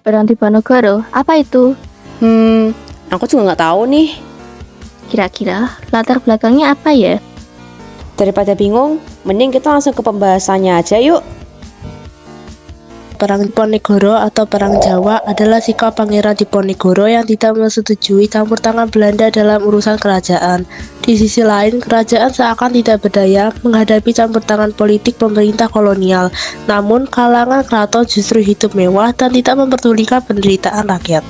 Perang Diponegoro, apa itu? Aku juga nggak tahu nih. Kira-kira latar belakangnya apa ya? Daripada bingung, mending kita langsung ke pembahasannya aja yuk. Perang Diponegoro atau Perang Jawa adalah sikap Pangeran Diponegoro yang tidak menyetujui campur tangan Belanda dalam urusan kerajaan. Di sisi lain, kerajaan seakan tidak berdaya menghadapi campur tangan politik pemerintah kolonial. Namun, kalangan keraton justru hidup mewah dan tidak memperdulikan penderitaan rakyat.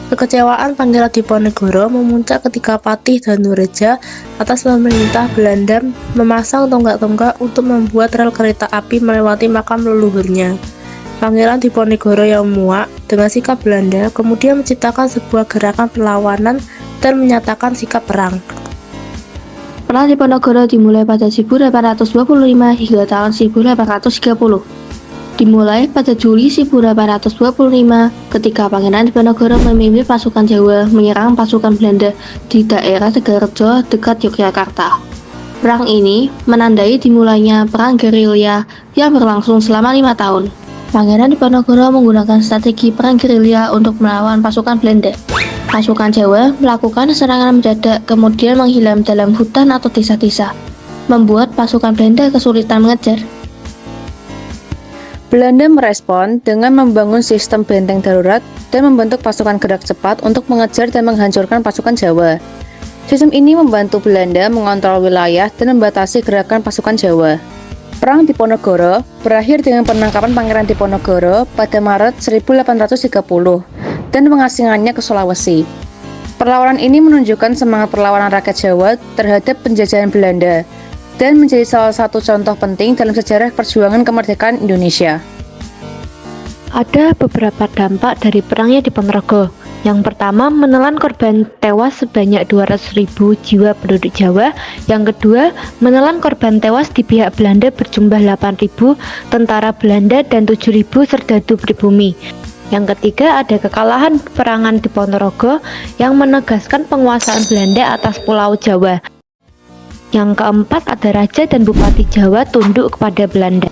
Kekecewaan Pangeran Diponegoro memuncak ketika Patih Danureja atas pemerintah Belanda memasang tonggak-tonggak untuk membuat rel kereta api melewati makam leluhurnya. Pangeran Diponegoro yang muak dengan sikap Belanda kemudian menciptakan sebuah gerakan perlawanan dan menyatakan sikap perang. Perang Diponegoro dimulai pada 1825 hingga tahun 1830. Dimulai pada Juli 1825 ketika Pangeran Diponegoro memimpin pasukan Jawa menyerang pasukan Belanda di daerah Tegalrejo dekat Yogyakarta. Perang ini menandai dimulainya perang gerilya yang berlangsung selama 5 tahun. Pangeran Diponegoro menggunakan strategi perang gerilya untuk melawan pasukan Belanda. Pasukan Jawa melakukan serangan mendadak kemudian menghilang dalam hutan atau desa-desa, membuat pasukan Belanda kesulitan mengejar. Belanda merespon dengan membangun sistem benteng darurat dan membentuk pasukan gerak cepat untuk mengejar dan menghancurkan pasukan Jawa. Sistem ini membantu Belanda mengontrol wilayah dan membatasi gerakan pasukan Jawa. Perang Diponegoro berakhir dengan penangkapan Pangeran Diponegoro pada Maret 1830 dan pengasingannya ke Sulawesi. Perlawanan ini menunjukkan semangat perlawanan rakyat Jawa terhadap penjajahan Belanda dan menjadi salah satu contoh penting dalam sejarah perjuangan kemerdekaan Indonesia. Ada beberapa dampak dari perangnya Diponegoro. Yang pertama, menelan korban tewas sebanyak 200.000 jiwa penduduk Jawa. Yang kedua, menelan korban tewas di pihak Belanda berjumlah 8.000 tentara Belanda dan 7.000 serdadu pribumi. Yang ketiga, ada kekalahan peperangan Diponegoro yang menegaskan penguasaan Belanda atas Pulau Jawa. Yang keempat, ada raja dan bupati Jawa tunduk kepada Belanda.